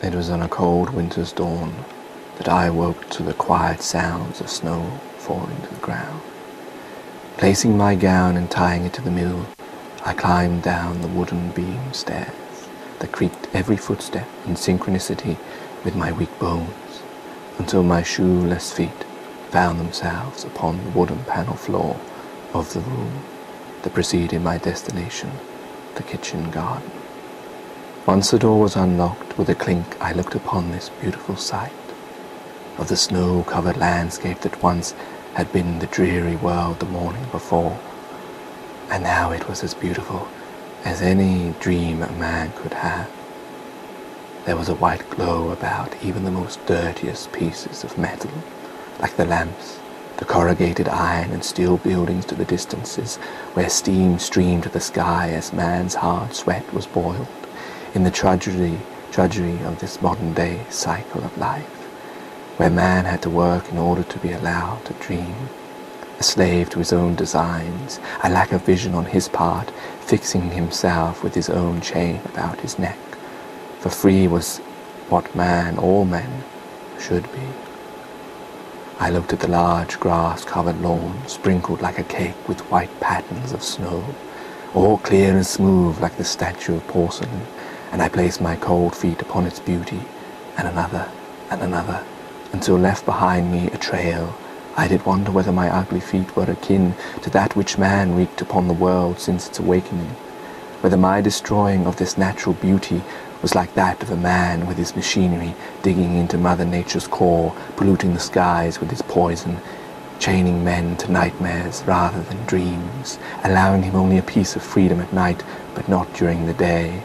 It was on a cold winter's dawn that I awoke to the quiet sounds of snow falling to the ground. Placing my gown and tying it to the mill, I climbed down the wooden beam stairs that creaked every footstep in synchronicity with my weak bones, until my shoeless feet found themselves upon the wooden panel floor of the room that preceded my destination, the kitchen garden. Once the door was unlocked, with a clink I looked upon this beautiful sight of the snow-covered landscape that once had been the dreary world the morning before, and now it was as beautiful as any dream a man could have. There was a white glow about even the most dirtiest pieces of metal, like the lamps, the corrugated iron and steel buildings to the distances, where steam streamed to the sky as man's hard sweat was boiled in the drudgery of this modern-day cycle of life, where man had to work in order to be allowed to dream, a slave to his own designs, a lack of vision on his part, fixing himself with his own chain about his neck, for free was what all men, should be. I looked at the large grass-covered lawn, sprinkled like a cake with white patterns of snow, all clear and smooth like the statue of porcelain, and I placed my cold feet upon its beauty, and another, until left behind me a trail. I did wonder whether my ugly feet were akin to that which man wreaked upon the world since its awakening, whether my destroying of this natural beauty was like that of a man with his machinery digging into Mother Nature's core, polluting the skies with his poison, chaining men to nightmares rather than dreams, allowing him only a piece of freedom at night, but not during the day,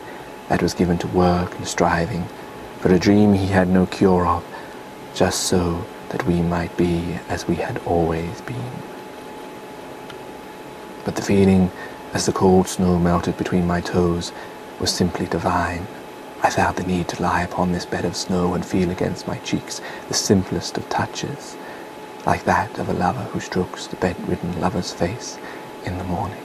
that was given to work and striving, for a dream he had no cure of, just so that we might be as we had always been. But the feeling, as the cold snow melted between my toes, was simply divine. I felt the need to lie upon this bed of snow and feel against my cheeks the simplest of touches, like that of a lover who strokes the bedridden lover's face in the morning.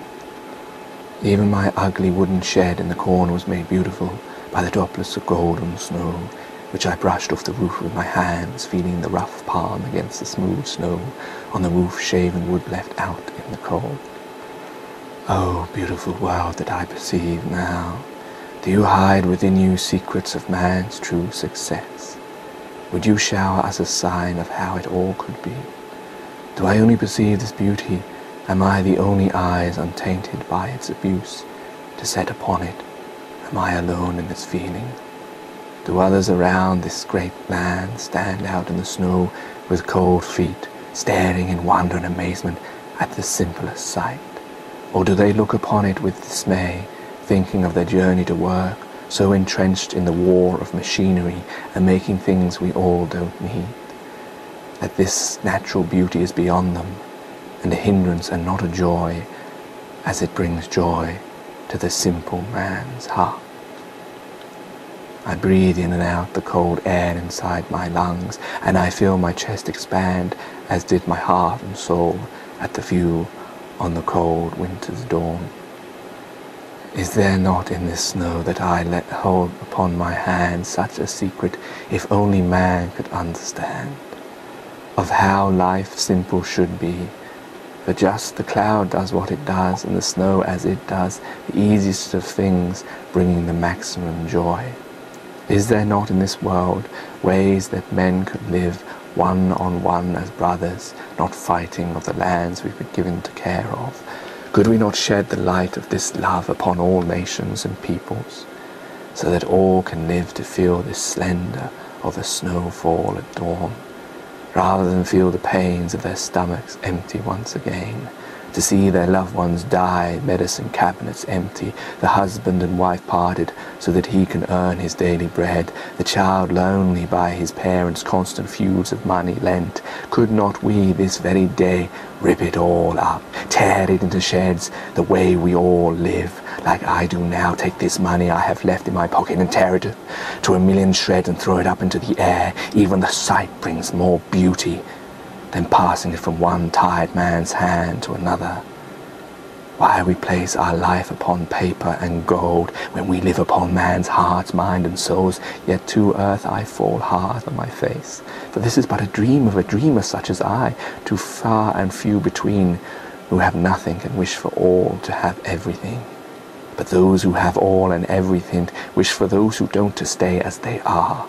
Even my ugly wooden shed in the corner was made beautiful by the droplets of golden snow, which I brushed off the roof with my hands, feeling the rough palm against the smooth snow on the roof-shaven wood left out in the cold. Oh, beautiful world that I perceive now, do you hide within you secrets of man's true success? Would you shower us a sign of how it all could be? Do I only perceive this beauty? Am I the only eyes untainted by its abuse to set upon it? Am I alone in its feeling? Do others around this great land stand out in the snow with cold feet, staring in wonder and amazement at the simplest sight? Or do they look upon it with dismay, thinking of their journey to work, so entrenched in the war of machinery and making things we all don't need, that this natural beauty is beyond them, and a hindrance and not a joy, as it brings joy to the simple man's heart? I breathe in and out the cold air inside my lungs, and I feel my chest expand, as did my heart and soul at the view on the cold winter's dawn. Is there not in this snow that I let hold upon my hand such a secret, if only man could understand, of how life simple should be? For just the cloud does what it does, and the snow as it does, the easiest of things, bringing the maximum joy. Is there not in this world ways that men could live one-on-one as brothers, not fighting of the lands we've been given to care of? Could we not shed the light of this love upon all nations and peoples, so that all can live to feel this slender of the snowfall at dawn, rather than feel the pains of their stomachs empty once again, to see their loved ones die, medicine cabinets empty, the husband and wife parted so that he can earn his daily bread, the child lonely by his parents' constant feuds of money lent? Could not we this very day rip it all up, tear it into shreds the way we all live, like I do now, take this money I have left in my pocket and tear it to a million shreds and throw it up into the air? Even the sight brings more beauty than passing it from one tired man's hand to another. Why we place our life upon paper and gold, when we live upon man's hearts, mind and souls, yet to earth I fall hard on my face. For this is but a dream of a dreamer such as I, too far and few between, who have nothing and wish for all to have everything. But those who have all and everything wish for those who don't to stay as they are,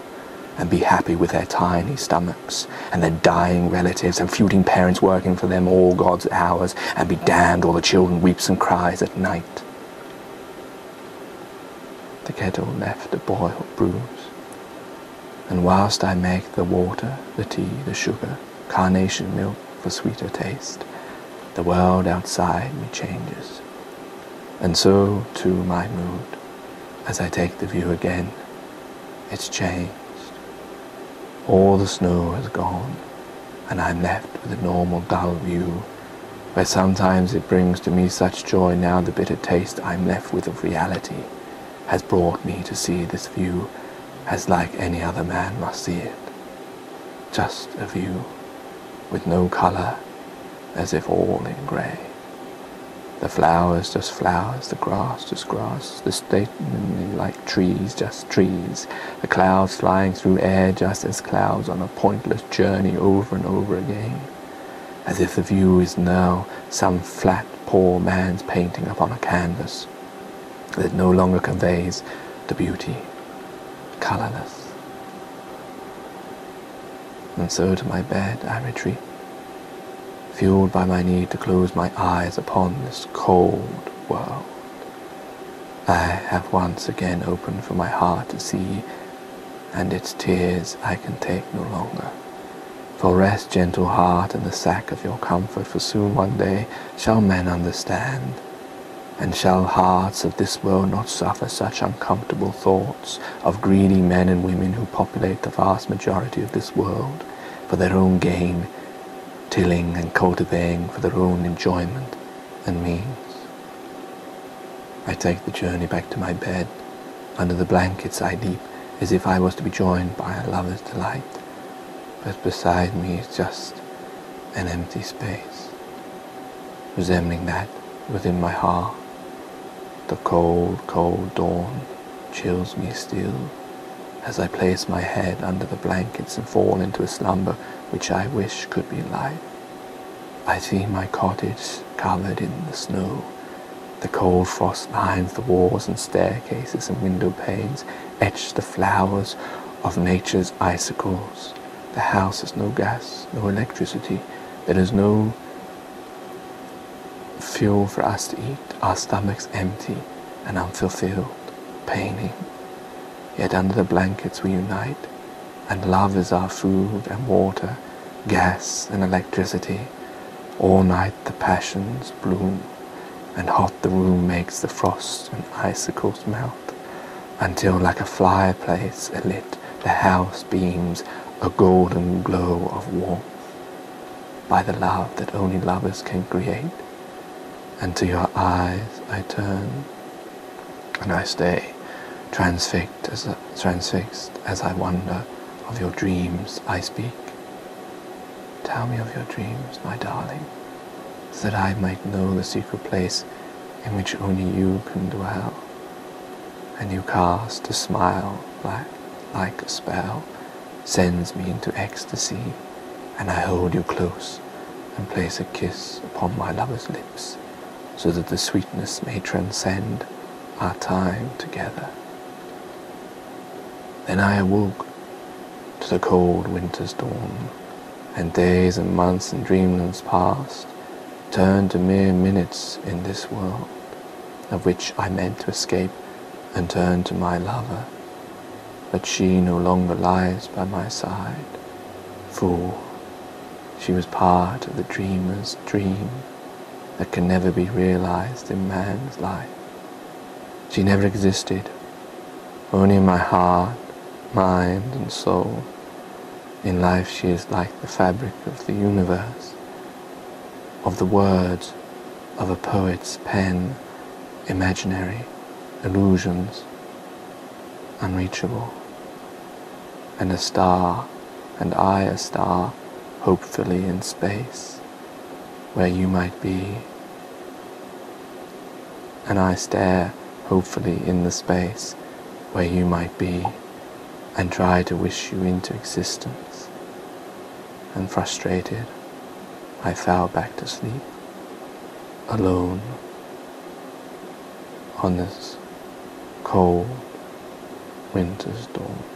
and be happy with their tiny stomachs, and their dying relatives and feuding parents working for them all God's hours, and be damned all the children weeps and cries at night. The kettle left a boiled bruise, and whilst I make the water, the tea, the sugar, carnation milk for sweeter taste, the world outside me changes, and so too my mood, as I take the view again, it's changed. All the snow has gone, and I'm left with a normal dull view, where sometimes it brings to me such joy now the bitter taste I'm left with of reality has brought me to see this view as like any other man must see it. Just a view, with no colour, as if all in grey. The flowers just flowers, the grass just grass, the statement like trees just trees, the clouds flying through air just as clouds on a pointless journey over and over again, as if the view is now some flat poor man's painting upon a canvas that no longer conveys the beauty, colourless. And so to my bed I retreat, fueled by my need to close my eyes upon this cold world. I have once again opened for my heart to see, and its tears I can take no longer. For rest, gentle heart, in the sack of your comfort, for soon one day shall men understand, and shall hearts of this world not suffer such uncomfortable thoughts of greedy men and women who populate the vast majority of this world for their own gain, tilling and cultivating for their own enjoyment and means. I take the journey back to my bed. Under the blankets I leap, as if I was to be joined by a lover's delight. But beside me is just an empty space, resembling that within my heart. The cold, cold dawn chills me still, as I place my head under the blankets and fall into a slumber which I wish could be light. I see my cottage covered in the snow. The cold frost lines the walls and staircases and window panes, etch the flowers of nature's icicles. The house has no gas, no electricity. There is no fuel for us to eat. Our stomachs empty and unfulfilled, paining. Yet under the blankets we unite, and love is our food and water, gas and electricity. All night the passions bloom, and hot the room makes the frost and icicles melt, until like a fireplace alit, the house beams a golden glow of warmth, by the love that only lovers can create. And to your eyes I turn, and I stay, transfixed as I wonder of your dreams I speak. Tell me of your dreams, my darling, so that I might know the secret place in which only you can dwell. And you cast a smile like a spell, sends me into ecstasy, and I hold you close and place a kiss upon my lover's lips, so that the sweetness may transcend our time together. Then I awoke to the cold winter's dawn, and days and months and dreamlands past turned to mere minutes in this world, of which I meant to escape and turn to my lover. But she no longer lies by my side. Fool, she was part of the dreamer's dream that can never be realized in man's life. She never existed, only in my heart, mind, and soul. In life she is like the fabric of the universe, of the words of a poet's pen, imaginary, illusions, unreachable. And a star, and I a star, hopefully in space, where you might be, and I stare hopefully in the space where you might be and try to wish you into existence. And frustrated, I fell back to sleep, alone on this cold winter's dawn.